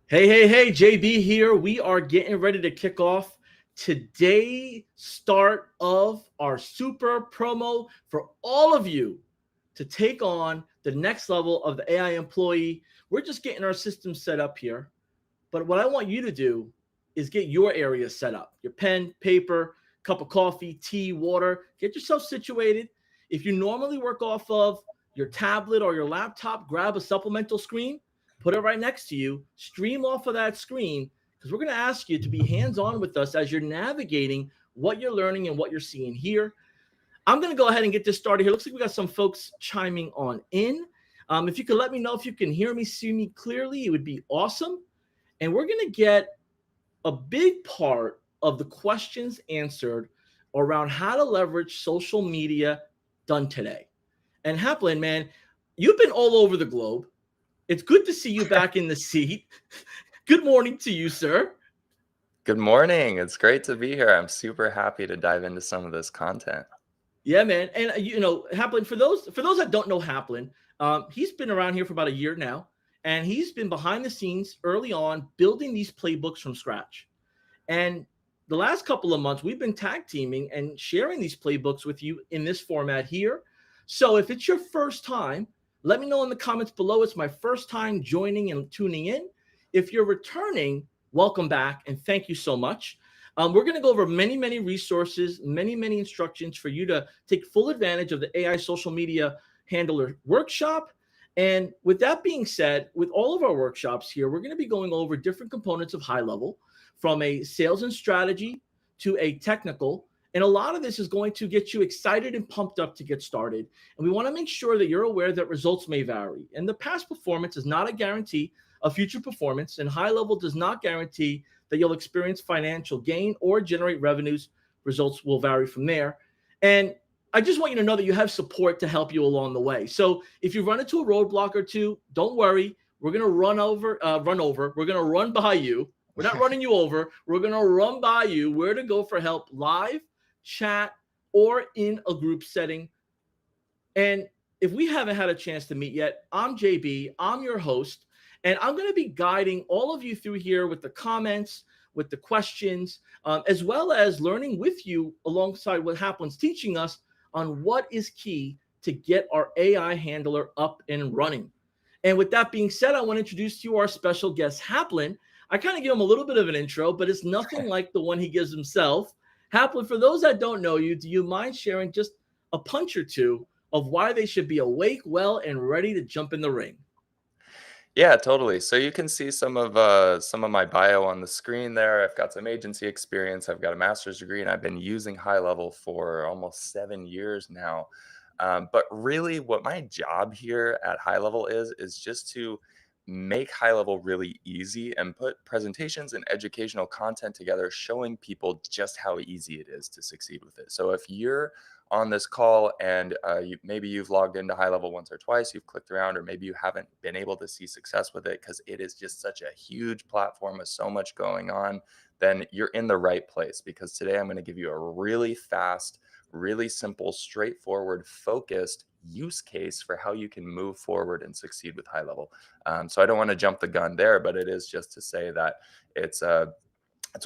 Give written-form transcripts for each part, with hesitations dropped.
Hey, JB here. We are getting ready to kick off today's start of our super promo for all of you to take on the next level of the AI employee. We're just getting our system set up here. But what I want you to do is get your area set up. Your pen, paper, cup of coffee, tea, water. Get yourself situated. If you normally work off of your tablet or your laptop, grab a supplemental screen, put it right next to you, stream off of that screen, because we're going to ask you to be hands-on with us as you're navigating what you're learning and what you're seeing here. I'm going to go ahead and get this started here. Looks like we got some folks chiming on in. If you could let me know if you can hear me, see me clearly, it would be awesome. And we're going to get a big part of the questions answered around how to leverage social media done today. And Haplin, man, you've been all over the globe. It's good to see you back in the seat. Good morning to you, sir. Good morning. It's great to be here. I'm super happy to dive into some of this content. Yeah, man. And Haplin, for those that don't know Haplin, he's been around here for about a year now, and he's been behind the scenes early on building these playbooks from scratch. And the last couple of months, we've been tag teaming and sharing these playbooks with you in this format here. So if it's your first time, let me know in the comments below. It's my first time joining and tuning in. If you're returning, welcome back and thank you so much. We're going to go over many resources, many instructions for you to take full advantage of the AI social media handler workshop. And with that being said, with all of our workshops here, we're going to be going over different components of HighLevel, from a sales and strategy to a technical. And a lot of this is going to get you excited and pumped up to get started. And we want to make sure that you're aware that results may vary. And the past performance is not a guarantee of future performance. And HighLevel does not guarantee that you'll experience financial gain or generate revenues. Results will vary from there. And I just want you to know that you have support to help you along the way. So if you run into a roadblock or two, don't worry. We're going to run over. We're going to run by you. We're not running you over. We're going to run by you where to go for help, live, chat, or in a group setting. And if we haven't had a chance to meet yet, I'm JB. I'm your host. And I'm going to be guiding all of you through here with the comments, with the questions, as well as learning with you alongside what Haplin's teaching us on what is key to get our AI handler up and running. And with that being said, I want to introduce to you our special guest, Haplin. I kind of give him a little bit of an intro, but it's nothing like the one he gives himself. Haplin, for those that don't know you, do you mind sharing just a punch or two of why they should be awake, well, and ready to jump in the ring? Yeah, totally. So you can see some of my bio on the screen there. I've got some agency experience. I've got a master's degree, and I've been using HighLevel for almost 7 years now. But really, what my job here at HighLevel is just to make HighLevel really easy and put presentations and educational content together, showing people just how easy it is to succeed with it. So if you're on this call and maybe you've logged into HighLevel once or twice, you've clicked around, or maybe you haven't been able to see success with it because it is just such a huge platform with so much going on, then you're in the right place, because today I'm going to give you a really fast, really simple, straightforward, focused use case for how you can move forward and succeed with HighLevel. So I don't want to jump the gun there, but it is just to say that it's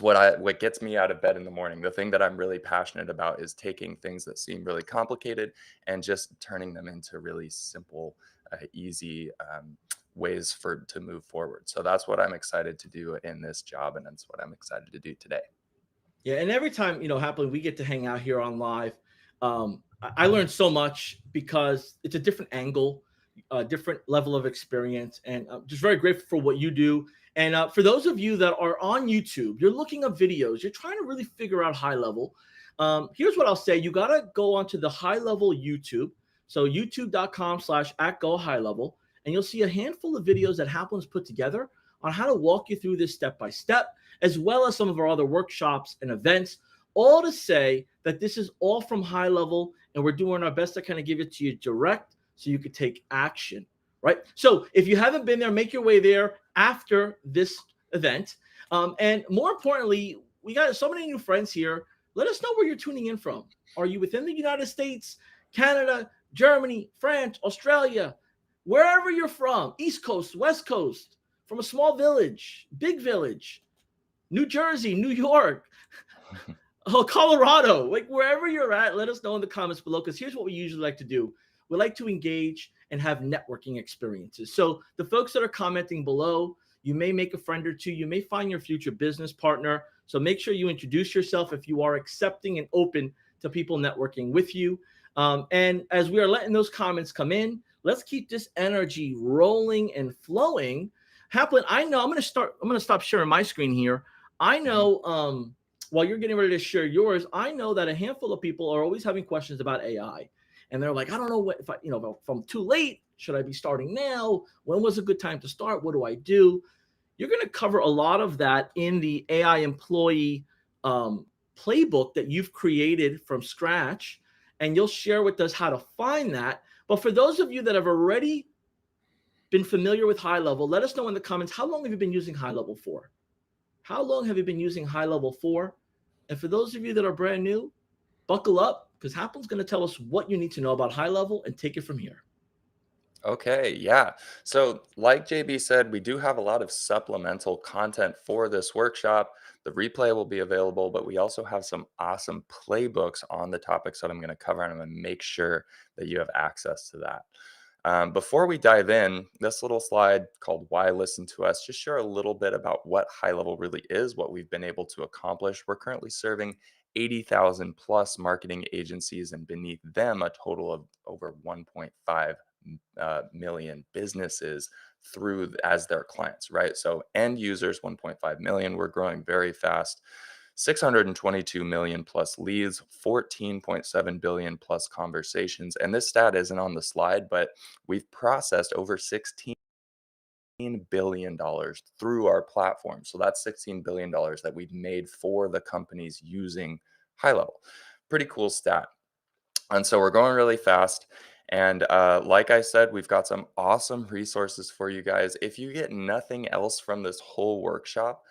what gets me out of bed in the morning. The thing that I'm really passionate about is taking things that seem really complicated and just turning them into really simple, easy ways to move forward. So that's what I'm excited to do in this job, and that's what I'm excited to do today. Yeah, and every time, Happily, we get to hang out here on live, I learned so much because it's a different angle, a different level of experience, and I'm just very grateful for what you do. And for those of you that are on YouTube, you're looking up videos, you're trying to really figure out HighLevel. Here's what I'll say. You got to go onto the HighLevel YouTube. So youtube.com/@GoHighLevel, and you'll see a handful of videos that Haplin's put together on how to walk you through this step by step, as well as some of our other workshops and events, all to say that this is all from HighLevel, and we're doing our best to kind of give it to you direct so you could take action, right? So if you haven't been there, make your way there after this event. And more importantly, we got so many new friends here. Let us know where you're tuning in from. Are you within the United States, Canada, Germany, France, Australia, wherever you're from, East Coast, West Coast? from a small village, big village, New Jersey, New York, oh, Colorado, like wherever you're at, let us know in the comments below. Because here's what we usually like to do: we like to engage and have networking experiences. So the folks that are commenting below, you may make a friend or two. You may find your future business partner. So make sure you introduce yourself if you are accepting and open to people networking with you. And as we are letting those comments come in, let's keep this energy rolling and flowing. Haplin, I know I'm gonna stop sharing my screen here. I Mhm. know while you're getting ready to share yours, I know that a handful of people are always having questions about AI. And they're like, I don't know what, if I, if I'm too late, should I be starting now? When was a good time to start? What do I do? You're going to cover a lot of that in the AI employee playbook that you've created from scratch. And you'll share with us how to find that. But for those of you that have already been familiar with HighLevel, let us know in the comments, how long have you been using HighLevel for? How long have you been using HighLevel for? And for those of you that are brand new, buckle up because Happel's going to tell us what you need to know about HighLevel and take it from here. Okay, yeah. So, like JB said, we do have a lot of supplemental content for this workshop. The replay will be available, but we also have some awesome playbooks on the topics that I'm going to cover, and I'm going to make sure that you have access to that. Before we dive in, this little slide called Why Listen to Us just share a little bit about what high level really is, what we've been able to accomplish. We're currently serving 80,000 plus marketing agencies, and beneath them, a total of over 1.5 million businesses as their clients, right? So end users 1.5 million. We're growing very fast. 622 million plus leads, 14.7 billion plus conversations. And this stat isn't on the slide, but we've processed over $16 billion through our platform. So that's $16 billion that we've made for the companies using high level. Pretty cool stat. And so we're going really fast. And like I said, we've got some awesome resources for you guys. If you get nothing else from this whole workshop,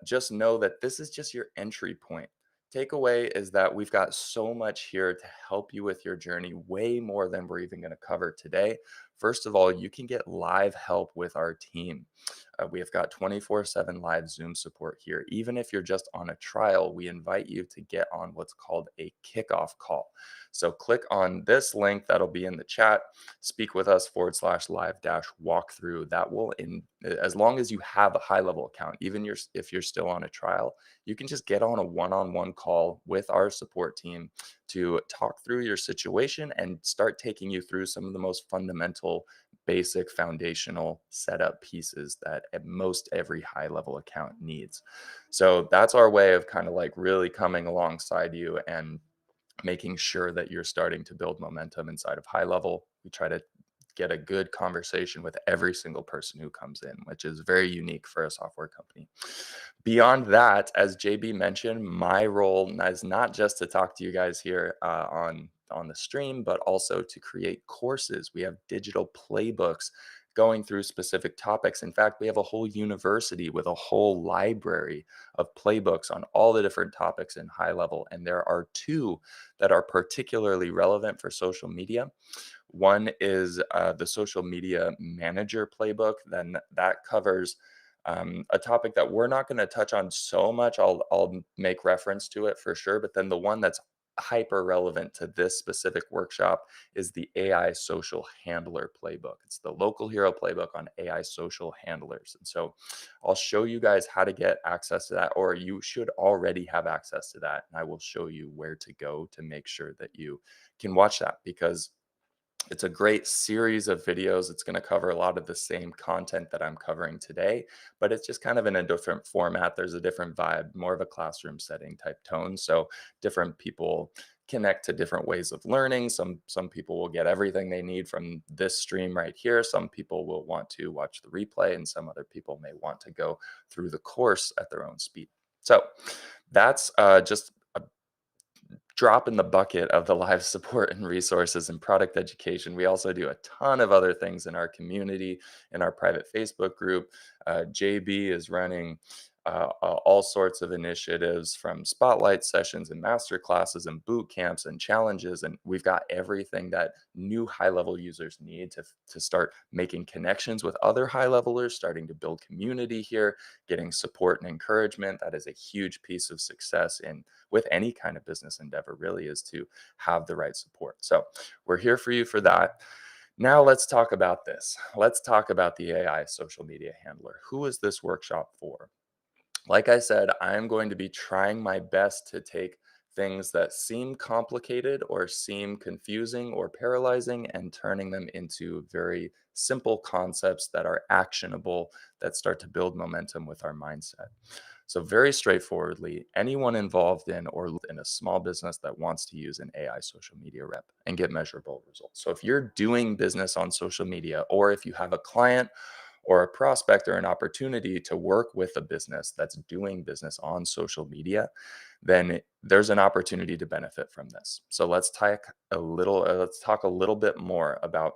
just know that this is just your entry point. Takeaway is that we've got so much here to help you with your journey, way more than we're even going to cover today. First of all, you can get live help with our team. We have got 24/7 live Zoom support here. Even if you're just on a trial, we invite you to get on what's called a kickoff call. So click on this link that'll be in the chat, speak with us /live dash walkthrough. That will, as long as you have a high level account, even if you're still on a trial, you can just get on a one-on-one call with our support team to talk through your situation and start taking you through some of the most fundamental, basic, foundational setup pieces that at most every high level account needs. So that's our way of kind of like really coming alongside you and making sure that you're starting to build momentum inside of high level. We try to get a good conversation with every single person who comes in, which is very unique for a software company. Beyond that, as JB mentioned, my role is not just to talk to you guys here on the stream, but also to create courses. We have digital playbooks going through specific topics. In fact, we have a whole university with a whole library of playbooks on all the different topics in high level. And there are two that are particularly relevant for social media. One is the social media manager playbook. Then that covers a topic that we're not going to touch on so much. I'll make reference to it for sure. But then the one that's hyper relevant to this specific workshop is the AI social handler playbook. It's the local hero playbook on AI social handlers. And so I'll show you guys how to get access to that, or you should already have access to that. And I will show you where to go to make sure that you can watch that, because it's a great series of videos. It's going to cover a lot of the same content that I'm covering today, but it's just kind of in a different format. There's a different vibe, more of a classroom setting type tone. So different people connect to different ways of learning. Some people will get everything they need from this stream right here. Some people will want to watch the replay, and some other people may want to go through the course at their own speed. So that's just drop in the bucket of the live support and resources and product education. We also do a ton of other things in our community, in our private Facebook group. JB is running all sorts of initiatives from spotlight sessions and master classes and boot camps and challenges. And we've got everything that new high level users need to start making connections with other high levelers, starting to build community here, getting support and encouragement. That is a huge piece of success in with any kind of business endeavor, really, is to have the right support. So we're here for you for that. Now let's talk about this. Let's talk about the AI social media handler. Who is this workshop for? Like I said, I'm going to be trying my best to take things that seem complicated or seem confusing or paralyzing and turning them into very simple concepts that are actionable, that start to build momentum with our mindset. So, very straightforwardly, anyone involved in or in a small business that wants to use an AI social media rep and get measurable results. So, if you're doing business on social media, or if you have a client or a prospect or an opportunity to work with a business that's doing business on social media, then there's an opportunity to benefit from this. So let's talk a little bit more about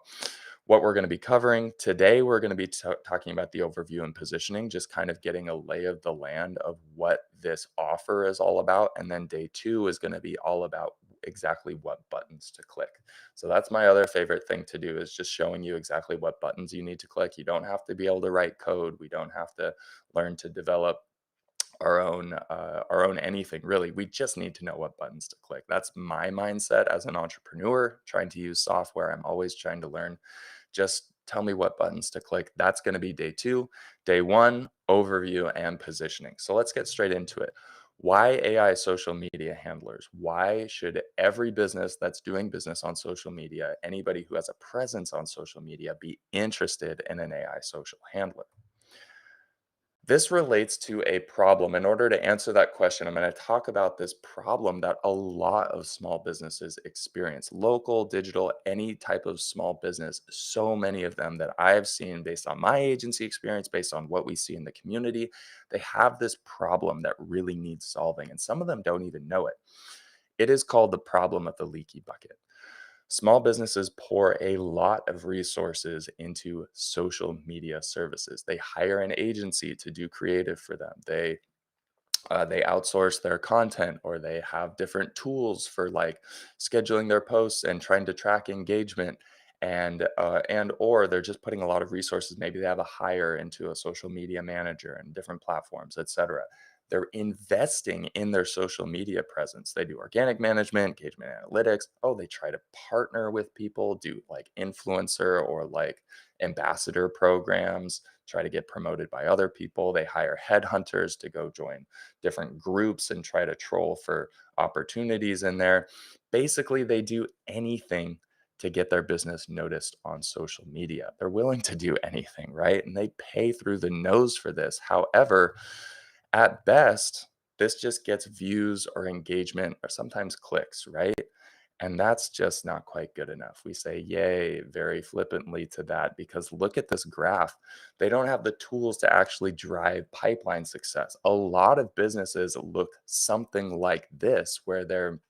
what we're going to be covering today. We're going to be talking about the overview and positioning, just kind of getting a lay of the land of what this offer is all about. And then day two is going to be all about exactly what buttons to click. So that's my other favorite thing to do, is just showing you exactly what buttons you need to click. You don't have to be able to write code. We don't have to learn to develop our own anything, really. We just need to know what buttons to click. That's my mindset as an entrepreneur trying to use software. I'm always trying to learn. Just tell me what buttons to click. That's going to be day two. Day one, overview and positioning. So let's get straight into it. Why AI social media handlers? Why should every business that's doing business on social media, anybody who has a presence on social media, be interested in an AI social handler? This relates to a problem. In order to answer that question, I'm going to talk about this problem that a lot of small businesses experience. Local, digital, any type of small business, so many of them that I've seen based on my agency experience, based on what we see in the community, they have this problem that really needs solving. And some of them don't even know it. It is called the problem of the leaky bucket. Small businesses pour a lot of resources into social media services. They hire an agency to do creative for them. They outsource their content, or they have different tools for like scheduling their posts and trying to track engagement. And or they're just putting a lot of resources. Maybe they have a hire into a social media manager and different platforms, etc. They're investing in their social media presence. They do organic management, engagement analytics. Oh, they try to partner with people, do like influencer or like ambassador programs, try to get promoted by other people. They hire headhunters to go join different groups and try to troll for opportunities in there. Basically, they do anything to get their business noticed on social media. They're willing to do anything, right? And they pay through the nose for this. However, at best, this just gets views or engagement or sometimes clicks, right? And that's just not quite good enough. We say yay very flippantly to that, because look at this graph. They don't have the tools to actually drive pipeline success. A lot of businesses look something like this, where they're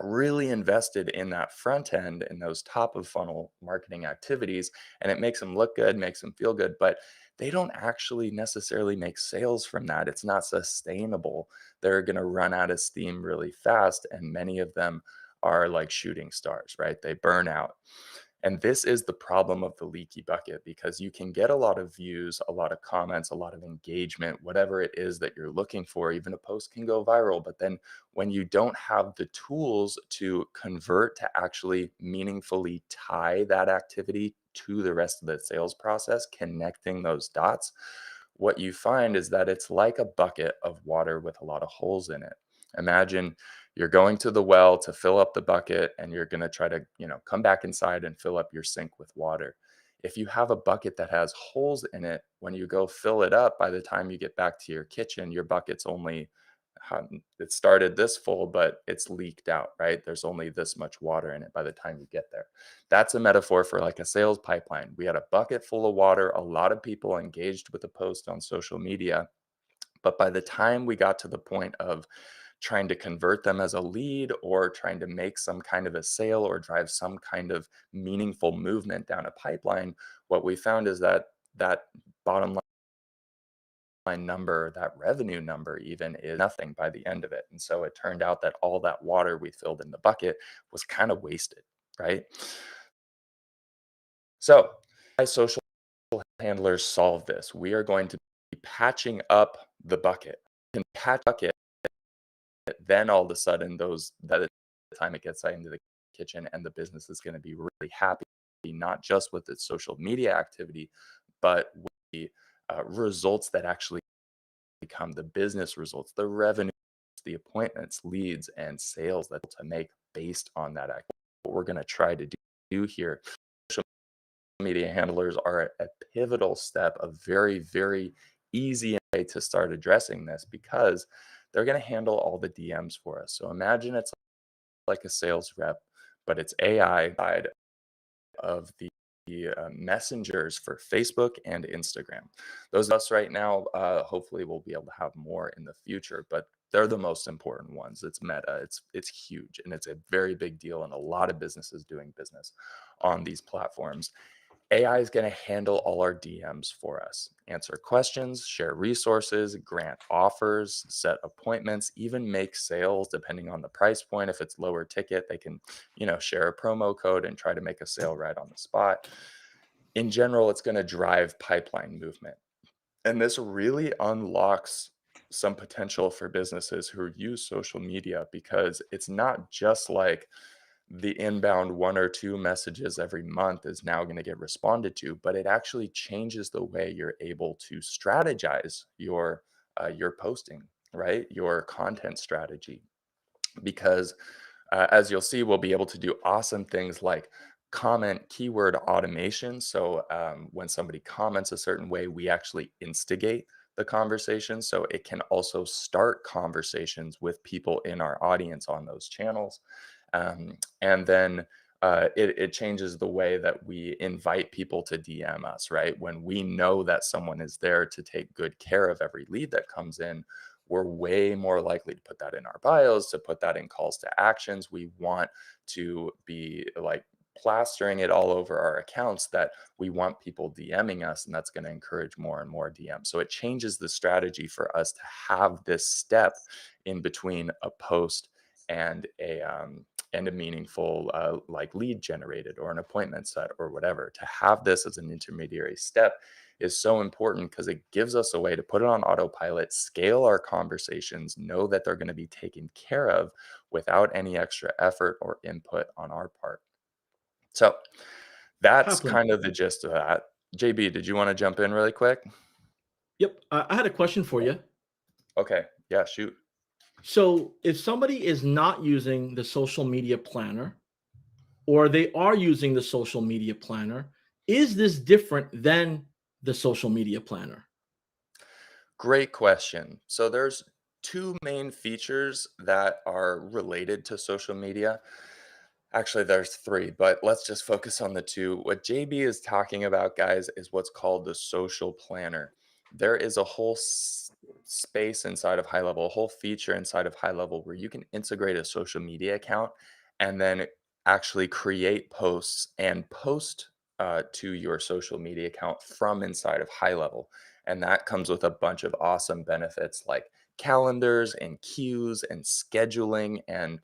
really invested in that front end in those top of funnel marketing activities, and it makes them look good, makes them feel good, but they don't actually necessarily make sales from that. It's not sustainable. They're going to run out of steam really fast, and many of them are like shooting stars, right? They burn out. And this is the problem of the leaky bucket, because you can get a lot of views, a lot of comments, a lot of engagement, whatever it is that you're looking for. Even a post can go viral. But then when you don't have the tools to convert, to actually meaningfully tie that activity to the rest of the sales process, connecting those dots, what you find is that it's like a bucket of water with a lot of holes in it. Imagine you're going to the well to fill up the bucket, and you're going to try to, come back inside and fill up your sink with water. If you have a bucket that has holes in it, when you go fill it up, by the time you get back to your kitchen, your bucket's only it started this full, but it's leaked out, right? There's only this much water in it by the time you get there. That's a metaphor for like a sales pipeline. We had a bucket full of water, a lot of people engaged with a post on social media, but by the time we got to the point of trying to convert them as a lead, or trying to make some kind of a sale or drive some kind of meaningful movement down a pipeline, what we found is that that bottom number, that revenue number even is nothing by the end of it. And so it turned out that all that water we filled in the bucket was kind of wasted, right? So, how social handlers solve this? We are going to be patching up the bucket. And patch bucket, then all of a sudden, those by the time it gets out into the kitchen, and the business is going to be really happy, not just with its social media activity, but with the results that actually become the business results, the revenue, the appointments, leads, and sales that to make based on that act. What we're going to try to do here, social media handlers are a pivotal step, a very, very easy way to start addressing this because they're going to handle all the DMs for us. So imagine it's like a sales rep, but it's AI side of the messengers for Facebook and Instagram. Those of us right now, hopefully, we'll be able to have more in the future, but they're the most important ones. It's Meta. It's huge, and it's a very big deal, and a lot of businesses doing business on these platforms. AI is going to handle all our DMs for us, answer questions, share resources, grant offers, set appointments, even make sales depending on the price point. If it's lower ticket, they can, share a promo code and try to make a sale right on the spot. In general, it's going to drive pipeline movement. And this really unlocks some potential for businesses who use social media because it's not just like the inbound one or two messages every month is now going to get responded to, but it actually changes the way you're able to strategize your posting, right? Your content strategy, because as you'll see, we'll be able to do awesome things like comment keyword automation. So when somebody comments a certain way, we actually instigate the conversation. So it can also start conversations with people in our audience on those channels. And then it changes the way that we invite people to DM us, right? When we know that someone is there to take good care of every lead that comes in, we're way more likely to put that in our bios, to put that in calls to actions. We want to be like plastering it all over our accounts that we want people DMing us, and that's going to encourage more and more DMs. So it changes the strategy for us to have this step in between a post and a meaningful like lead generated or an appointment set or whatever. To have this as an intermediary step is so important because it gives us a way to put it on autopilot, scale our conversations, know that they're going to be taken care of without any extra effort or input on our part. So that's Kaplan. kind of the gist of that. JB, did you want to jump in really quick? Yep. I had a question for you. Okay. Yeah, shoot. So, if somebody is not using the social media planner, or they are using the social media planner, is this different than the social media planner? Great question. So there's two main features that are related to social media. Actually, there's three, but let's just focus on the two. What JB is talking about, guys, is what's called the social planner. There is a whole space inside of HighLevel, a whole feature inside of HighLevel where you can integrate a social media account and then actually create posts and post to your social media account from inside of HighLevel. And that comes with a bunch of awesome benefits like calendars and queues and scheduling and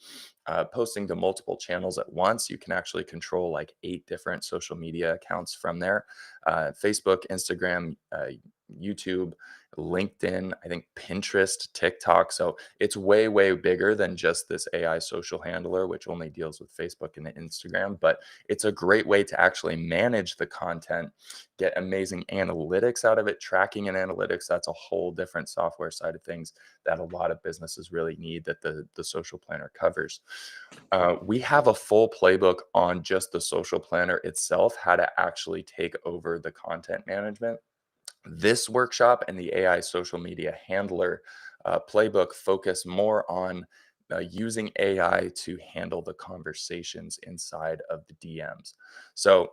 posting to multiple channels at once. You can actually control like 8 different social media accounts from there: Facebook, Instagram, YouTube, LinkedIn, I think Pinterest, TikTok. So it's way, way bigger than just this AI social handler, which only deals with Facebook and Instagram. But it's a great way to actually manage the content, get amazing analytics out of it. Tracking and analytics, that's a whole different software side of things that a lot of businesses really need that the social planner covers. We have a full playbook on just the social planner itself, how to actually take over the content management. This workshop and the AI social media handler playbook focus more on using AI to handle the conversations inside of the DMs. So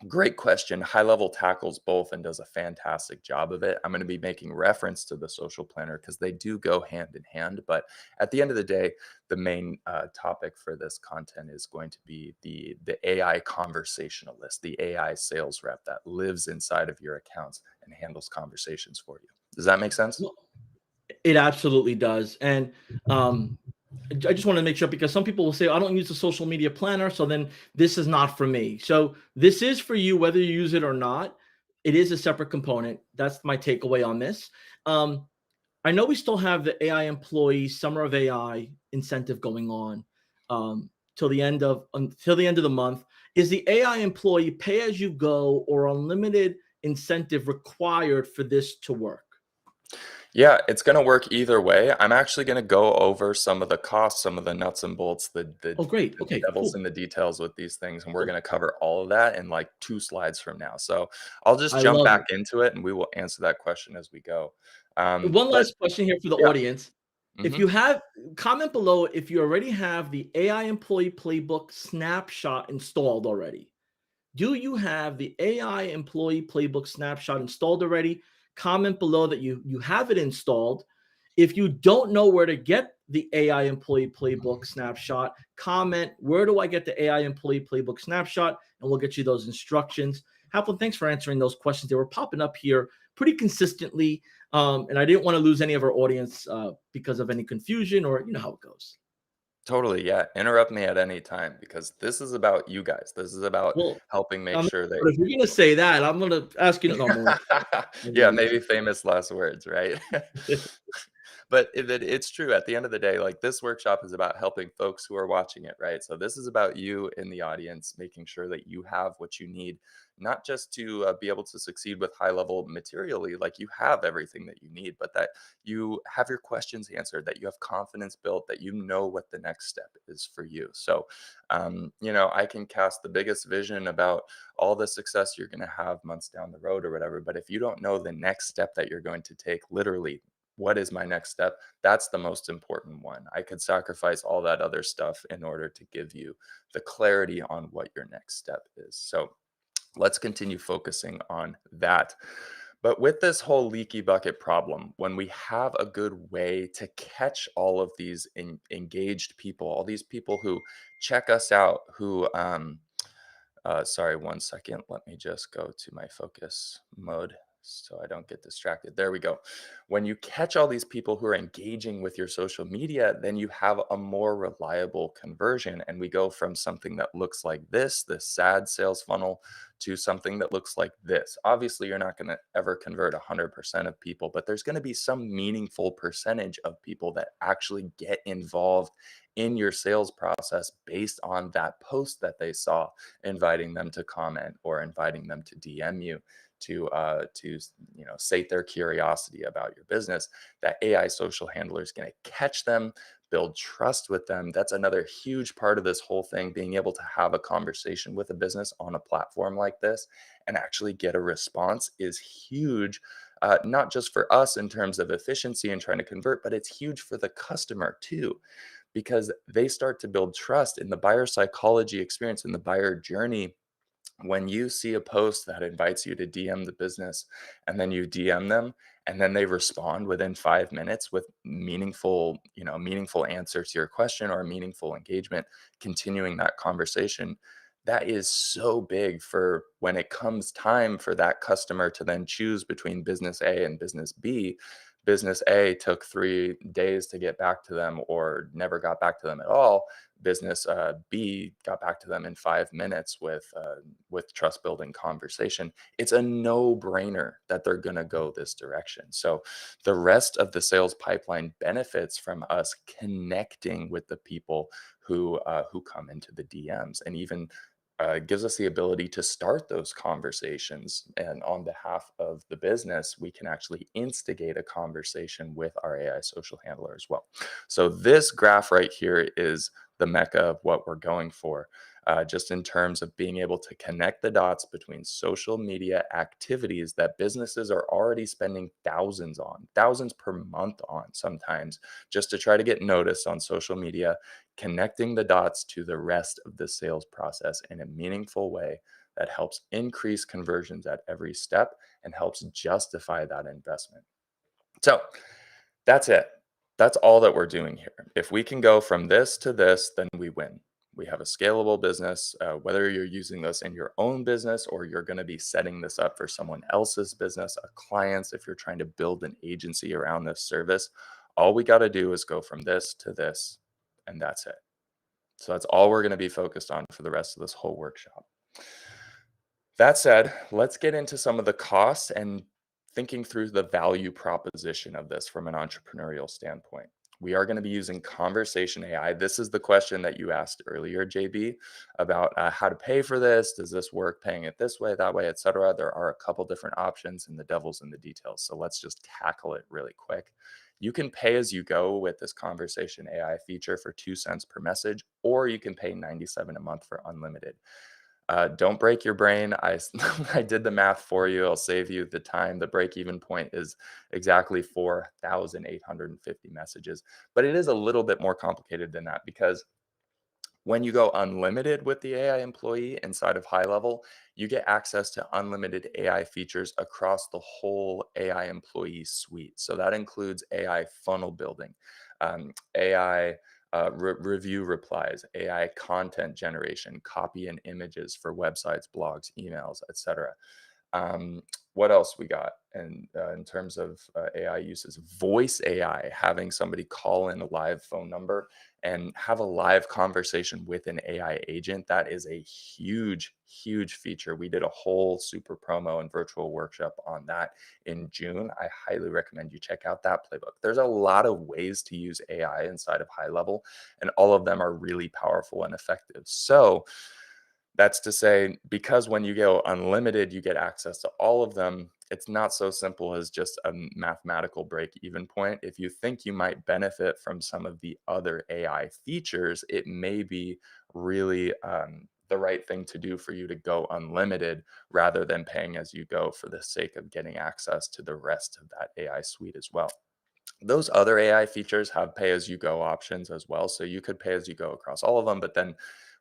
Great question. High level tackles both and does a fantastic job of it. I'm going to be making reference to the social planner because they do go hand in hand. But at the end of the day, the main topic for this content is going to be the AI conversationalist, the AI sales rep that lives inside of your accounts and handles conversations for you. Does that make sense? Well, it absolutely does. And um, I just want to make sure because some people will say, I don't use the social media planner, so then this is not for me. So this is for you, whether you use it or not. It is a separate component. That's my takeaway on this. Um, I know we still have the AI employee summer of AI incentive going on till the end of the month. Is the AI employee pay as you go or unlimited incentive required for this to work? Yeah, it's gonna work either way. I'm actually gonna go over some of the costs, some of the nuts and bolts, Oh, great. the Okay, devils cool. in the details with these things, and we're Cool. gonna cover all of that in like 2 slides from now. So, I'll just I jump love back it. into it, and we will answer that question as we go. One But last question here for the yeah, audience. If mhm. you have comment below if you already have the AI employee playbook snapshot installed already. Do you have the AI employee playbook snapshot installed already? Comment below that you have it installed. If you don't know where to get the AI employee playbook snapshot, comment where do I get the AI employee playbook snapshot, and we'll get you those instructions. Haplin, thanks for answering those questions. They were popping up here pretty consistently, and I didn't want to lose any of our audience because of any confusion or you know how it goes. Totally, yeah, interrupt me at any time because this is about you guys. This is about Well, helping make um, sure that but if you're gonna say that, I'm gonna ask you. No, I'm only Yeah, kidding. maybe famous last words, right? But it's true at the end of the day, like, this workshop is about helping folks who are watching it, right? So this is about you in the audience, making sure that you have what you need, not just to, be able to succeed with high level materially, like, you have everything that you need, but that you have your questions answered, that you have confidence built, that you know what the next step is for you. So, I can cast the biggest vision about all the success you're gonna have months down the road or whatever, but if you don't know the next step that you're going to take, literally, what is my next step? That's the most important one. I could sacrifice all that other stuff in order to give you the clarity on what your next step is. So let's continue focusing on that. But with this whole leaky bucket problem, when we have a good way to catch all of these engaged people, all these people who check us out, who sorry, one second. Let me just go to my focus mode so I don't get distracted. There we go. When you catch all these people who are engaging with your social media, then you have a more reliable conversion. And we go from something that looks like this sad sales funnel, to something that looks like this. Obviously, you're not going to ever convert 100% of people, but there's going to be some meaningful percentage of people that actually get involved in your sales process based on that post that they saw, inviting them to comment or inviting them to DM you to sate their curiosity about your business. That AI social handler is going to catch them, build trust with them. That's another huge part of this whole thing, being able to have a conversation with a business on a platform like this and actually get a response is huge. Not just for us in terms of efficiency and trying to convert, but it's huge for the customer too, because they start to build trust in the buyer psychology experience, in the buyer journey. When you see a post that invites you to DM the business and then you DM them and then they respond within 5 minutes with meaningful answer to your question or meaningful engagement, continuing that conversation, that is so big for when it comes time for that customer to then choose between business A and business B. Business A took 3 days to get back to them or never got back to them at all. Business B got back to them in 5 minutes with trust building conversation. It's a no brainer that they're going to go this direction. So the rest of the sales pipeline benefits from us connecting with the people who come into the DMs, and even gives us the ability to start those conversations. And on behalf of the business, we can actually instigate a conversation with our AI social handler as well. So this graph right here is the mecca of what we're going for, just in terms of being able to connect the dots between social media activities that businesses are already spending thousands per month on sometimes, just to try to get noticed on social media, connecting the dots to the rest of the sales process in a meaningful way that helps increase conversions at every step and helps justify that investment. So that's it. That's all that we're doing here. If we can go from this to this, then we win. We have a scalable business, whether you're using this in your own business or you're going to be setting this up for someone else's business, a client's, if you're trying to build an agency around this service, all we got to do is go from this to this, and that's it. So that's all we're going to be focused on for the rest of this whole workshop. That said, let's get into some of the costs and thinking through the value proposition of this from an entrepreneurial standpoint. We are going to be using conversation AI. This is the question that you asked earlier, JB, about how to pay for this. Does this work paying it this way, that way, etc.? There are a couple different options, and the devil's in the details. So let's just tackle it really quick. You can pay as you go with this conversation AI feature for 2 cents per message, or you can pay 97 a month for unlimited. Don't break your brain. I did the math for you. I'll save you the time. The break even point is exactly 4,850 messages. But it is a little bit more complicated than that because when you go unlimited with the AI employee inside of HighLevel, you get access to unlimited AI features across the whole AI employee suite. So that includes AI funnel building, AI review replies, AI content generation, copy and images for websites, blogs, emails, etc. Um, what else we got in terms of AI uses? Voice AI, having somebody call in a live phone number and have a live conversation with an AI agent. That is a huge, huge feature. We did a whole super promo and virtual workshop on that in June. I highly recommend you check out that playbook. There's a lot of ways to use AI inside of HighLevel, and all of them are really powerful and effective. So that's to say, because when you go unlimited, you get access to all of them. It's not so simple as just a mathematical break even point. If you think you might benefit from some of the other AI features, it may be really the right thing to do for you to go unlimited rather than paying as you go for the sake of getting access to the rest of that AI suite as well. Those other AI features have pay as you go options as well. So you could pay as you go across all of them, but then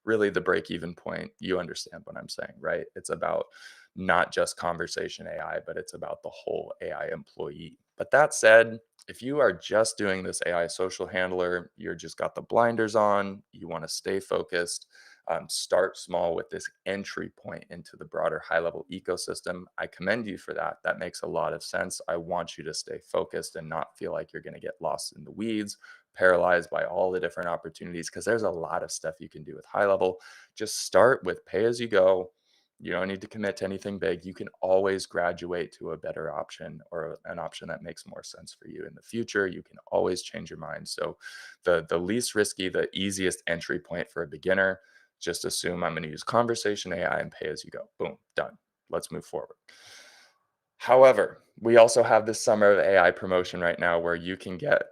really the break even point, you understand what I'm saying, right? It's about not just conversation AI, but it's about the whole AI employee. But that said, if you are just doing this AI social handler, you're just got the blinders on, you want to stay focused, start small with this entry point into the broader HighLevel ecosystem. I commend you for that. That makes a lot of sense. I want you to stay focused and not feel like you're going to get lost in the weeds, paralyzed by all the different opportunities, because there's a lot of stuff you can do with HighLevel. Just start with pay as you go. You don't need to commit to anything big. You can always graduate to a better option or an option that makes more sense for you in the future. You can always change your mind. So the least risky, the easiest entry point for a beginner, just assume I'm going to use conversation AI and pay as you go. Boom, done. Let's move forward. However, we also have this summer of AI promotion right now where you can get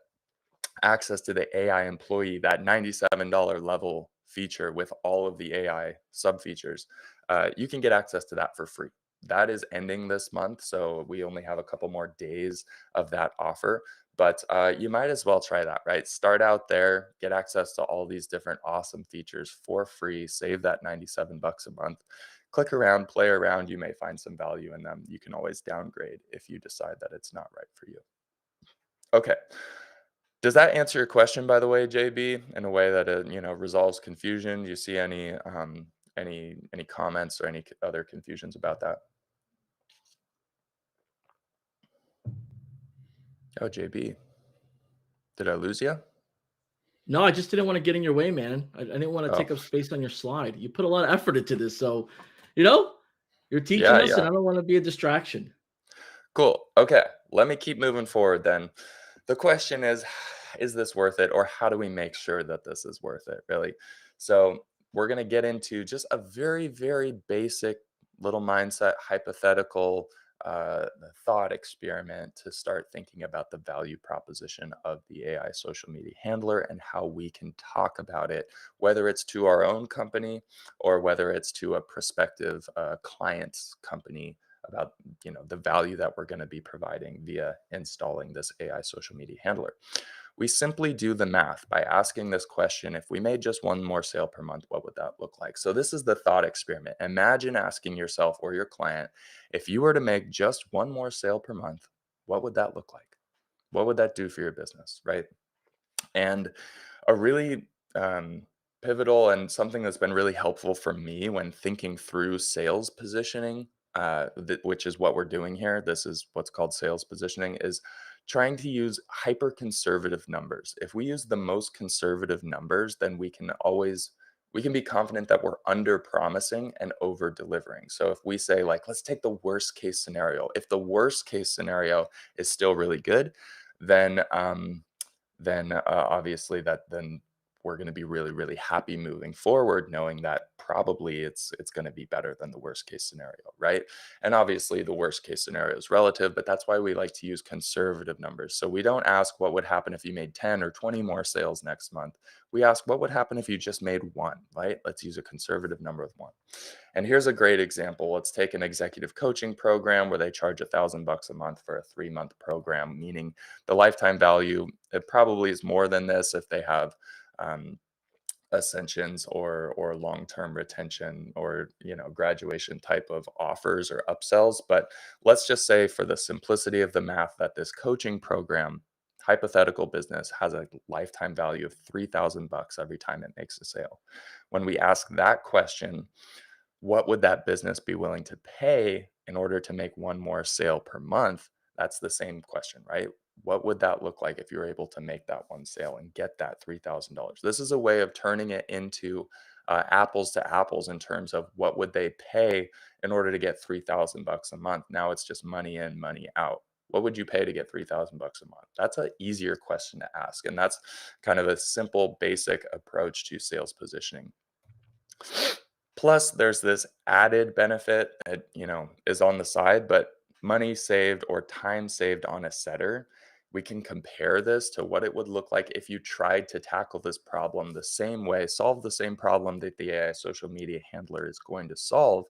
access to the AI employee, that $97 level feature with all of the AI sub features. You can get access to that for free. That is ending this month. So we only have a couple more days of that offer. But you might as well try that, right? Start out there, get access to all these different awesome features for free, save that 97 bucks a month. Click around, play around. You may find some value in them. You can always downgrade if you decide that it's not right for you. Okay. Does that answer your question, by the way, JB, in a way that it, resolves confusion? Do you see any comments or any other confusions about that? Oh, JB, did I lose you? No, I just didn't want to get in your way, man. I didn't want to Oh, take up space on your slide. You put a lot of effort into this, so you know you're teaching yeah, us, and yeah. I don't want to be a distraction. Cool. Okay, let me keep moving forward then. The question is this worth it, or how do we make sure that this is worth it, really? So, we're going to get into just a very, very basic little mindset, hypothetical thought experiment to start thinking about the value proposition of the AI social media handler and how we can talk about it, whether it's to our own company or whether it's to a prospective client's company about the value that we're going to be providing via installing this AI social media handler. We simply do the math by asking this question: if we made just one more sale per month, what would that look like? So, this is the thought experiment. Imagine asking yourself or your client, if you were to make just one more sale per month, what would that look like? What would that do for your business, right? And a really pivotal and something that's been really helpful for me when thinking through sales positioning, which is what we're doing here. This is what's called sales positioning, is trying to use hyper conservative numbers. If we use the most conservative numbers, then we can be confident that we're under promising and over delivering. So if we say, like, let's take the worst case scenario. If the worst case scenario is still really good, then obviously then we're going to be really, really happy moving forward, knowing that probably it's going to be better than the worst case scenario, right? And obviously the worst case scenario is relative, but that's why we like to use conservative numbers. So we don't ask what would happen if you made 10 or 20 more sales next month. We ask what would happen if you just made one, right? Let's use a conservative number of one. And here's a great example. Let's take an executive coaching program where they charge $1,000 a month for a 3-month program, meaning the lifetime value, it probably is more than this if they have um, ascensions or long-term retention or graduation type of offers or upsells. But let's just say, for the simplicity of the math, that this coaching program, hypothetical business, has a lifetime value of $3,000 every time it makes a sale. When we ask that question, what would that business be willing to pay in order to make one more sale per month? That's the same question, right? What would that look like if you were able to make that one sale and get that $3,000? This is a way of turning it into apples to apples in terms of what would they pay in order to get $3,000 a month. Now it's just money in, money out. What would you pay to get $3,000 a month? That's an easier question to ask, and that's kind of a simple, basic approach to sales positioning. Plus, there's this added benefit that, is on the side, but money saved or time saved on a setter. We can compare this to what it would look like if you tried to tackle this problem the same way, solve the same problem that the AI social media handler is going to solve.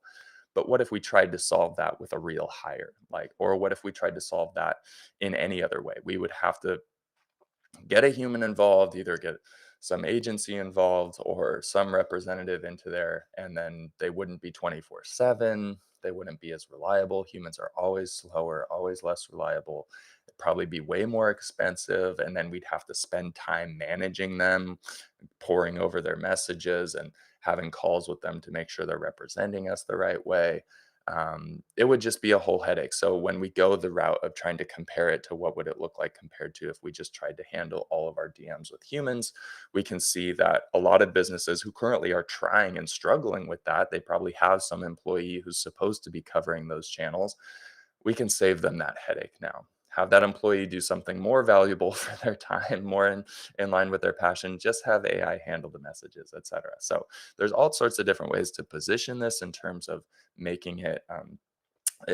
But what if we tried to solve that with a real hire? Or what if we tried to solve that in any other way? We would have to get a human involved, either get some agency involved or some representative into there, and then they wouldn't be 24/7. They wouldn't be as reliable. Humans are always slower, always less reliable. It'd probably be way more expensive, and then we'd have to spend time managing them, poring over their messages and having calls with them to make sure they're representing us the right way. It would just be a whole headache. So when we go the route of trying to compare it to what would it look like compared to if we just tried to handle all of our DMs with humans, we can see that a lot of businesses who currently are trying and struggling with that, they probably have some employee who's supposed to be covering those channels. We can save them that headache now. Have that employee do something more valuable for their time, more in line with their passion. Just have AI handle the messages, etc. So there's all sorts of different ways to position this in terms of making it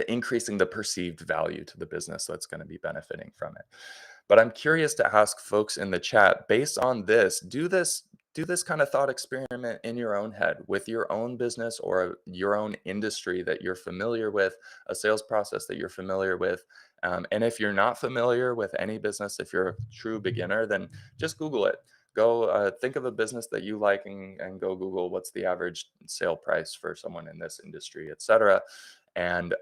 increasing the perceived value to the business that's going to be benefiting from it. But I'm curious to ask folks in the chat, based on this, do this kind of thought experiment in your own head with your own business or your own industry that you're familiar with, a sales process that you're familiar with. And if you're not familiar with any business, if you're a true beginner, then just Google it. Go think of a business that you like, and go Google what's the average sale price for someone in this industry, etc. And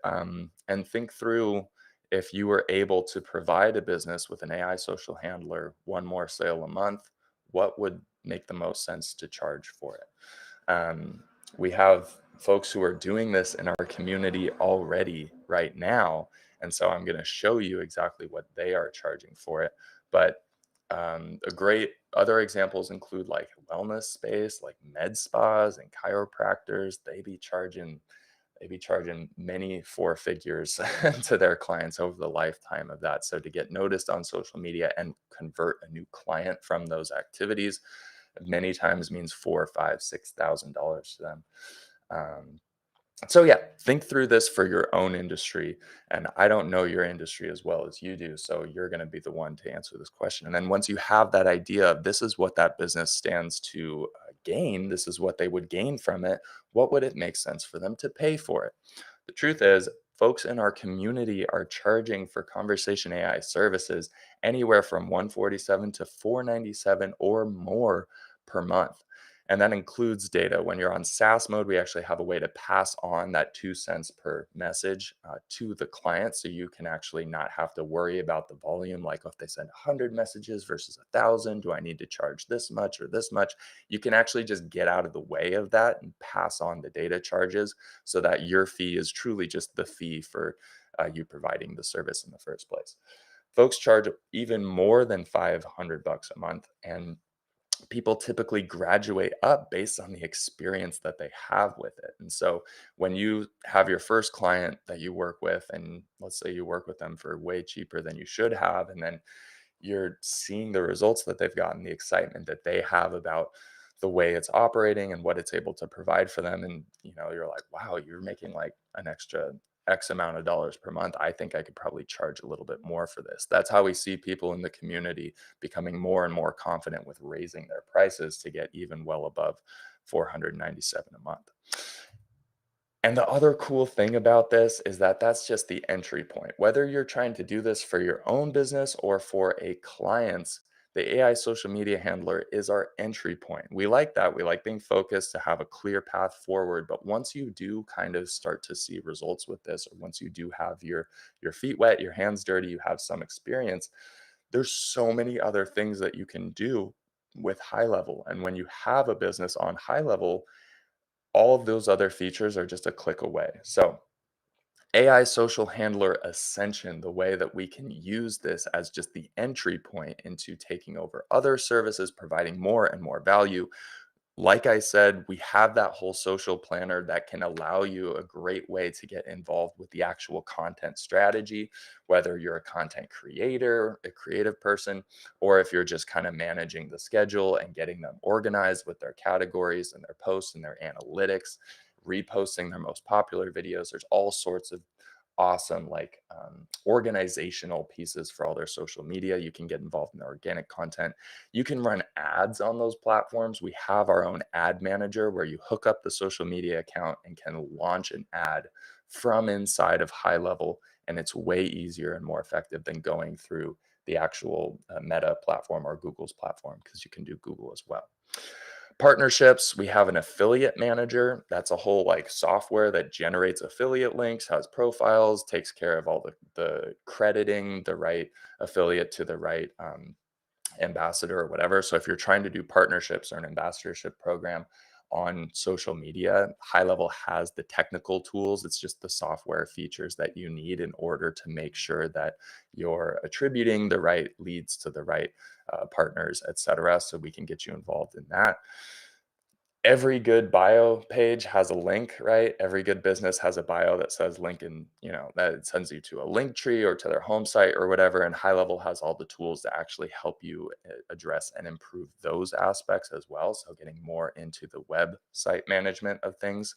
think through, if you were able to provide a business with an AI social handler, one more sale a month, what would make the most sense to charge for it? We have folks who are doing this in our community already right now. And so I'm going to show you exactly what they are charging for it. But a great other examples include like wellness space, like med spas and chiropractors. They be charging many four figures to their clients over the lifetime of that. So to get noticed on social media and convert a new client from those activities many times means $4, 5, $6,000 to them. So yeah, think through this for your own industry. And I don't know your industry as well as you do, so you're going to be the one to answer this question. And then once you have that idea of this is what that business stands to gain, this is what they would gain from it, what would it make sense for them to pay for it? The truth is, Folks in our community are charging for conversation AI services anywhere from 147 to 497 or more per month. And that includes data. When you're on SaaS mode, we actually have a way to pass on that 2 cents per message to the client. So you can actually not have to worry about the volume. Like if they send 100 messages versus 1,000, do I need to charge this much or this much? You can actually just get out of the way of that and pass on the data charges so that your fee is truly just the fee for you providing the service in the first place. Folks charge even more than 500 bucks a month, and people typically graduate up based on the experience that they have with it. And so when you have your first client that you work with, and let's say you work with them for way cheaper than you should have, and then you're seeing the results that they've gotten, the excitement that they have about the way it's operating and what it's able to provide for them. And, you're like, wow, you're making like an extra X amount of dollars per month. I think I could probably charge a little bit more for this. That's how we see people in the community becoming more and more confident with raising their prices to get even well above 497 a month. And the other cool thing about this is that that's just the entry point. Whether you're trying to do this for your own business or for a client's, the AI social media handler is our entry point. We like that. We like being focused to have a clear path forward. But once you do kind of start to see results with this, or once you do have your feet wet, your hands dirty, you have some experience, there's so many other things that you can do with HighLevel. And when you have a business on HighLevel, all of those other features are just a click away. So, AI social handler Ascension, the way that we can use this as just the entry point into taking over other services, providing more and more value, like I said, we have that whole social planner that can allow you a great way to get involved with the actual content strategy, whether you're a content creator, a creative person, or if you're just kind of managing the schedule and getting them organized with their categories and their posts and their analytics, reposting their most popular videos. There's all sorts of awesome organizational pieces for all their social media. You can get involved in the organic content. You can run ads on those platforms. We have our own ad manager where you hook up the social media account and can launch an ad from inside of HighLevel, and it's way easier and more effective than going through the actual Meta platform or Google's platform, because you can do Google as well. Partnerships, we have an affiliate manager. That's a whole software that generates affiliate links, has profiles, takes care of all the crediting the right affiliate to the right ambassador or whatever. So if you're trying to do partnerships or an ambassadorship program on social media, HighLevel has the technical tools. It's just the software features that you need in order to make sure that you're attributing the right leads to the right partners, et cetera. So we can get you involved in that. Every good bio page has a link, right? Every good business has a bio that says link, and that it sends you to a link tree or to their home site or whatever. And HighLevel has all the tools to actually help you address and improve those aspects as well. So getting more into the website management of things.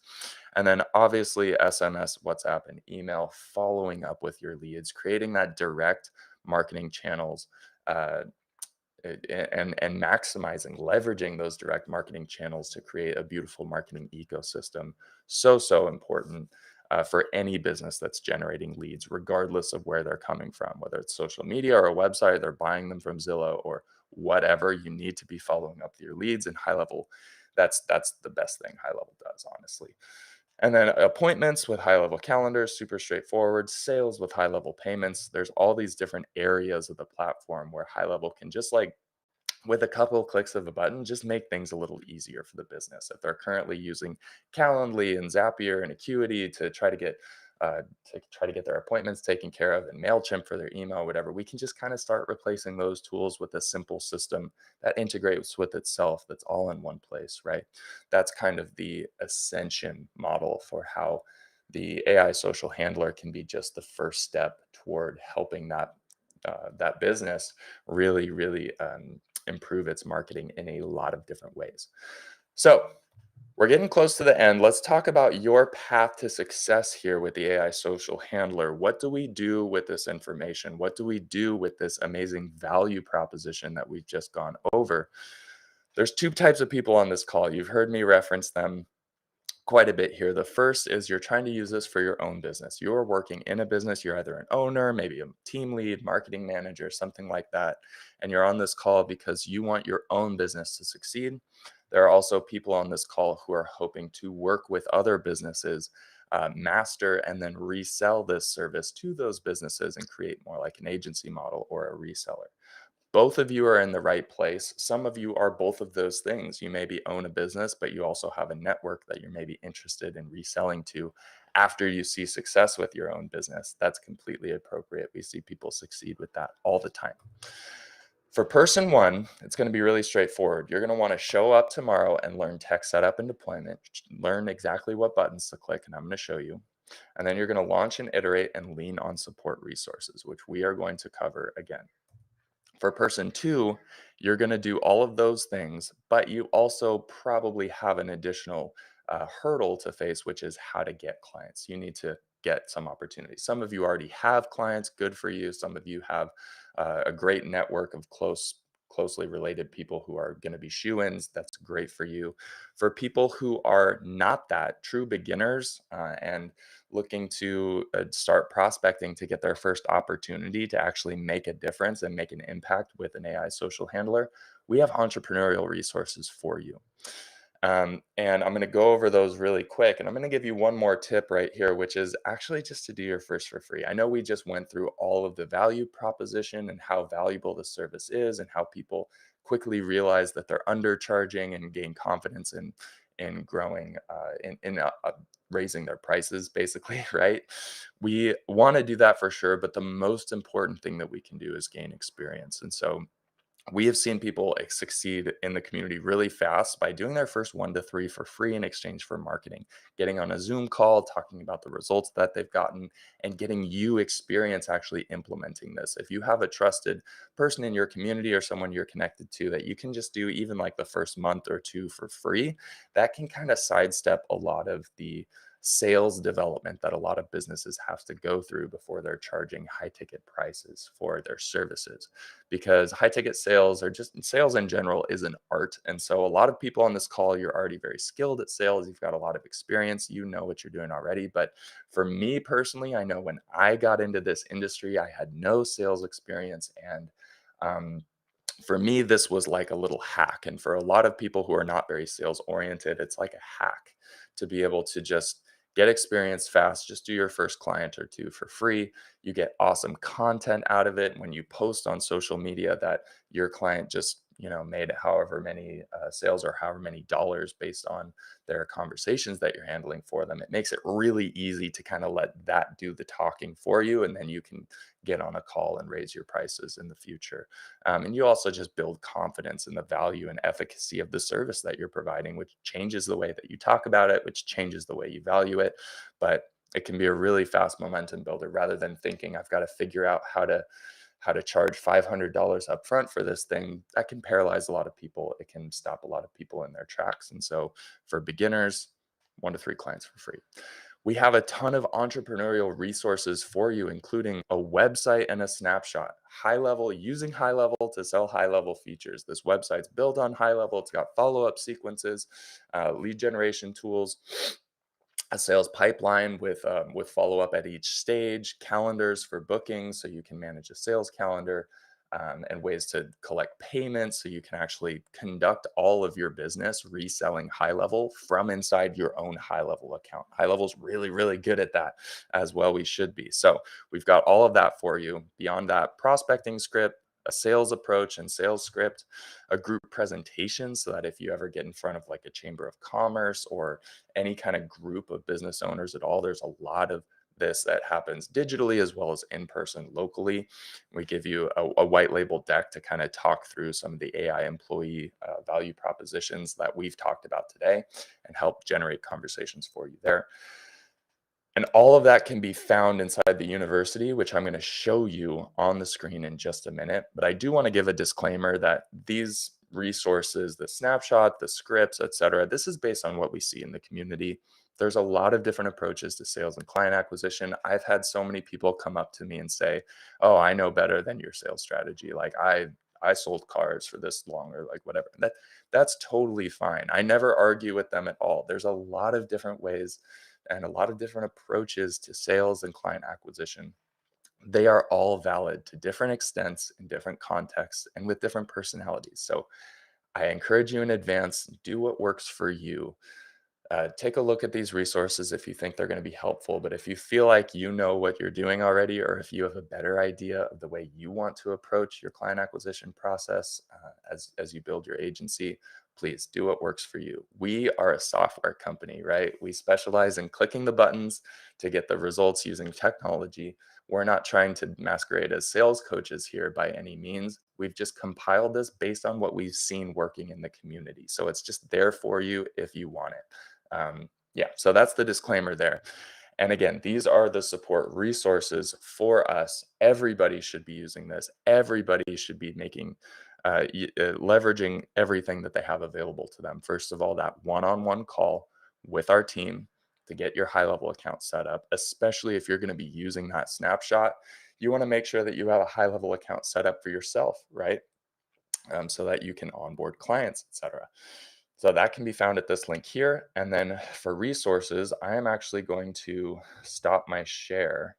And then obviously SMS, WhatsApp, and email, following up with your leads, creating that direct marketing channels, uh, and maximizing, leveraging those direct marketing channels to create a beautiful marketing ecosystem. So important for any business that's generating leads, regardless of where they're coming from, whether it's social media or a website, they're buying them from Zillow or whatever. You need to be following up your leads, and HighLevel. That's the best thing HighLevel does, honestly. And then appointments with HighLevel calendars, super straightforward. Sales with HighLevel payments. There's all these different areas of the platform where HighLevel can just with a couple of clicks of a button, just make things a little easier for the business. If they're currently using Calendly and Zapier and Acuity to try to get their appointments taken care of, and Mailchimp for their email, whatever, we can just kind of start replacing those tools with a simple system that integrates with itself. That's all in one place, right? That's kind of the Ascension model for how the AI social handler can be just the first step toward helping that business really improve its marketing in a lot of different ways. So, we're getting close to the end. Let's talk about your path to success here with the AI social handler. What do we do with this information? What do we do with this amazing value proposition that we've just gone over? There's two types of people on this call. You've heard me reference them quite a bit here. The first is you're trying to use this for your own business. You're working in a business, you're either an owner, maybe a team lead, marketing manager, something like that. And you're on this call because you want your own business to succeed. There are also people on this call who are hoping to work with other businesses, master and then resell this service to those businesses and create more like an agency model or a reseller. Both of you are in the right place. Some of you are both of those things. You maybe own a business, but you also have a network that you're maybe interested in reselling to after you see success with your own business. That's completely appropriate. We see people succeed with that all the time. For person one, it's going to be really straightforward. You're going to want to show up tomorrow and learn tech setup and deployment, learn exactly what buttons to click, and I'm going to show you. And then you're going to launch and iterate and lean on support resources, which we are going to cover again. For person two, you're going to do all of those things, but you also probably have an additional hurdle to face, which is how to get clients. You need to get some opportunities. Some of you already have clients, good for you. Some of you have a great network of closely related people who are going to be shoe-ins. That's great for you. For people who are not that, true beginners, and looking to start prospecting to get their first opportunity to actually make a difference and make an impact with an AI social handler, we have entrepreneurial resources for you. And I'm going to go over those really quick. And I'm going to give you one more tip right here, which is actually just to do your first for free. I know we just went through all of the value proposition and how valuable the service is and how people quickly realize that they're undercharging and gain confidence in growing, raising their prices, basically, right? We want to do that for sure. But the most important thing that we can do is gain experience. And so we have seen people succeed in the community really fast by doing their first 1 to 3 for free in exchange for marketing, getting on a Zoom call, talking about the results that they've gotten, and getting you experience actually implementing this. If you have a trusted person in your community or someone you're connected to that you can just do even like the first month or two for free, that can kind of sidestep a lot of the sales development that a lot of businesses have to go through before they're charging high ticket prices for their services, because high ticket sales, or just sales in general, is an art. And so a lot of people on this call, you're already very skilled at sales. You've got a lot of experience. You know what you're doing already. But for me personally, I know when I got into this industry, I had no sales experience. And um, for me, this was like a little hack. And for a lot of people who are not very sales oriented, it's like a hack to be able to just get experience fast. Just do your first client or two for free. You get awesome content out of it. When you post on social media that your client just made however many sales or however many dollars based on their conversations that you're handling for them, it makes it really easy to kind of let that do the talking for you, and then you can get on a call and raise your prices in the future. And you also just build confidence in the value and efficacy of the service that you're providing, which changes the way that you talk about it, which changes the way you value it. But it can be a really fast momentum builder rather than thinking I've got to figure out how to charge $500 up front for this thing. That can paralyze a lot of people. It can stop a lot of people in their tracks. And so for beginners, 1 to 3 clients for free. We have a ton of entrepreneurial resources for you, including a website and a snapshot. HighLevel, using HighLevel to sell high-level features. This website's built on HighLevel. It's got follow-up sequences, lead generation tools, a sales pipeline with follow up at each stage, calendars for bookings so you can manage a sales calendar, and ways to collect payments so you can actually conduct all of your business reselling HighLevel from inside your own HighLevel account. HighLevel's really, really good at that as well. We should be. So we've got all of that for you. Beyond that, prospecting script, a sales approach and sales script, a group presentation so that if you ever get in front of like a chamber of commerce or any kind of group of business owners at all, there's a lot of this that happens digitally as well as in person locally. We give you a white label deck to kind of talk through some of the AI employee value propositions that we've talked about today and help generate conversations for you there. And all of that can be found inside the university, which I'm going to show you on the screen in just a minute. But I do want to give a disclaimer that these resources, the snapshot, the scripts, et cetera, this is based on what we see in the community. There's a lot of different approaches to sales and client acquisition. I've had so many people come up to me and say, "Oh, I know better than your sales strategy. Like I sold cars for this long, or like whatever. That's totally fine. I never argue with them at all. There's a lot of different ways and a lot of different approaches to sales and client acquisition. They are all valid to different extents in different contexts and with different personalities. So I encourage you in advance, do what works for you. Take a look at these resources if you think they're going to be helpful. But if you feel like you know what you're doing already, or if you have a better idea of the way you want to approach your client acquisition process as you build your agency, please do what works for you. We are a software company, right? We specialize in clicking the buttons to get the results using technology. We're not trying to masquerade as sales coaches here by any means. We've just compiled this based on what we've seen working in the community. So it's just there for you if you want it. Yeah, so that's the disclaimer there. And again, these are the support resources for us. Everybody should be using this. Everybody should be leveraging everything that they have available to them. First of all, that one-on-one call with our team to get your HighLevel account set up, especially if you're going to be using that snapshot. You want to make sure that you have a HighLevel account set up for yourself, right? So that you can onboard clients, etc. So that can be found at this link here. And then for resources, I am actually going to stop my share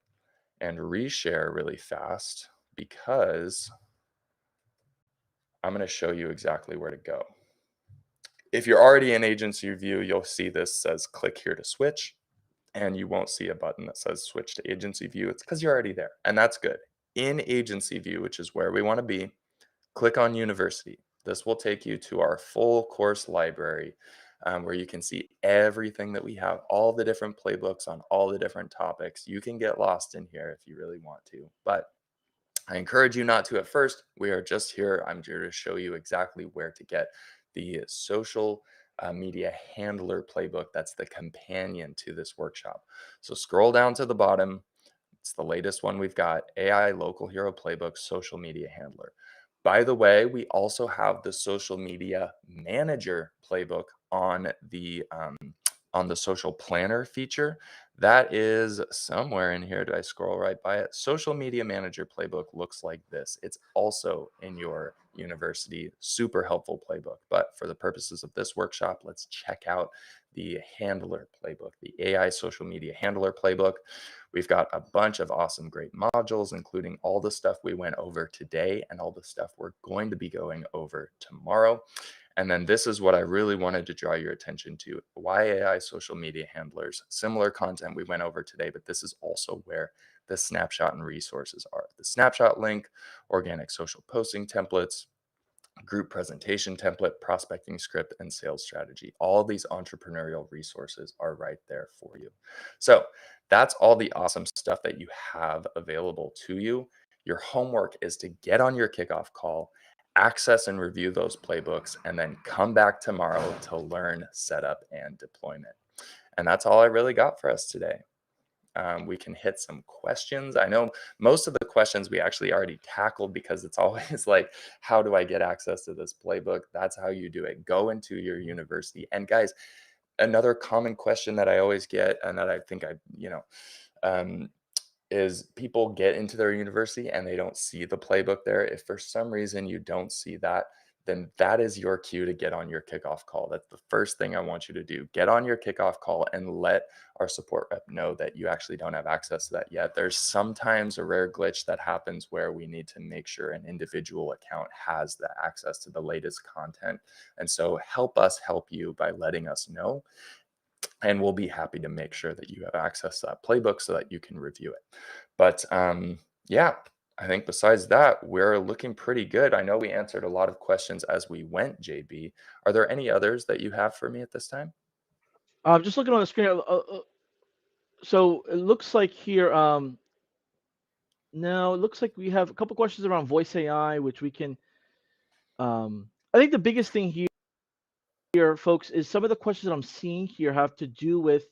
and reshare really fast because I'm going to show you exactly where to go. If you're already in agency view, you'll see this says click here to switch, and you won't see a button that says switch to agency view. It's because you're already there, and that's good. In agency view, which is where we want to be, click on University. This will take you to our full course library where you can see everything that we have, all the different playbooks on all the different topics. You can get lost in here if you really want to, but I encourage you not to at first. We are just here. I'm here to show you exactly where to get the social media handler playbook. That's the companion to this workshop. So scroll down to the bottom. It's the latest one we've got, AI Local Hero Playbook Social Media Handler. By the way, we also have the Social Media Manager Playbook on the Social Planner feature. That is somewhere in here. Do I scroll right by it? Social Media Manager Playbook looks like this. It's also in your university. Super helpful playbook. But for the purposes of this workshop, let's check out the Handler Playbook, the AI Social Media Handler Playbook. We've got a bunch of awesome, great modules, including all the stuff we went over today and all the stuff we're going to be going over tomorrow. And then this is what I really wanted to draw your attention to. Why AI social media handlers? Similar content we went over today, but this is also where the snapshot and resources are. The snapshot link, organic social posting templates, group presentation template, prospecting script, and sales strategy. All these entrepreneurial resources are right there for you. So that's all the awesome stuff that you have available to you. Your homework is to get on your kickoff call, access and review those playbooks, and then come back tomorrow to learn setup and deployment. And that's all I really got for us today. We can hit some questions. I know most of the questions we actually already tackled because it's always like, how do I get access to this playbook? That's how you do it. Go into your university. And guys, another common question that I always get, and that I think um, is people get into their university and they don't see the playbook there. If for some reason you don't see that, then that is your cue to get on your kickoff call. That's the first thing I want you to do. Get on your kickoff call and let our support rep know that you actually don't have access to that yet. There's sometimes a rare glitch that happens where we need to make sure an individual account has the access to the latest content. And so help us help you by letting us know. And we'll be happy to make sure that you have access to that playbook so that you can review it. But yeah, I think besides that, we're looking pretty good. I know we answered a lot of questions as we went, JB. Are there any others that you have for me at this time? I'm just looking on the screen. So it looks like here. No, it looks like we have a couple questions around voice AI, which we can. I think the biggest thing here, folks, is some of the questions that I'm seeing here have to do with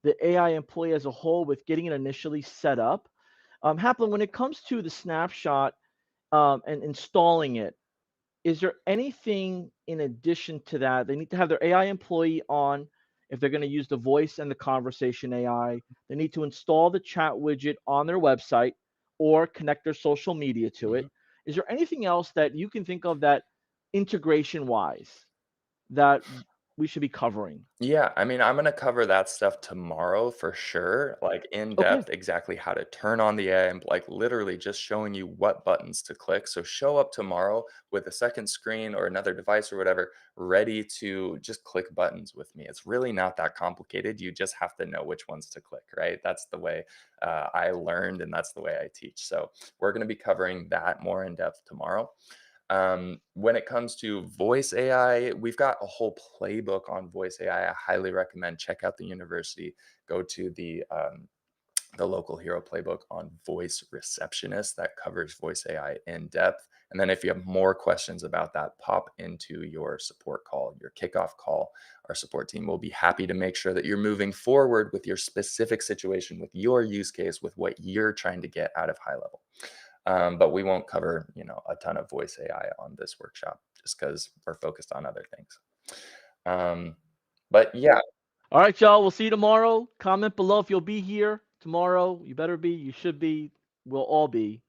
the AI employee as a whole, with getting it initially set up. Haplin, when it comes to the snapshot and installing it, is there anything in addition to that? They need to have their AI employee on if they're going to use the voice and the conversation AI. They need to install the chat widget on their website or connect their social media to it. Mhm. Is there anything else that you can think of that integration wise that we should be covering? Yeah, I mean, I'm gonna cover that stuff tomorrow for sure, like in Okay. depth, exactly how to turn on the AI and like literally just showing you what buttons to click. So show up tomorrow with a second screen or another device or whatever, ready to just click buttons with me. It's really not that complicated. You just have to know which ones to click, right? That's the way I learned, and that's the way I teach. So we're gonna be covering that more in depth tomorrow. When it comes to voice AI, we've got a whole playbook on voice AI. I highly recommend check out the university. Go to the local hero playbook on voice receptionist that covers voice AI in depth. And then if you have more questions about that, pop into your support call, your kickoff call. Our support team will be happy to make sure that you're moving forward with your specific situation, with your use case, with what you're trying to get out of high level. But we won't cover, a ton of voice AI on this workshop just because we're focused on other things. Um, but yeah, All right, y'all. We'll see you tomorrow. Comment below if you'll be here tomorrow. You better be. You should be. We'll all be.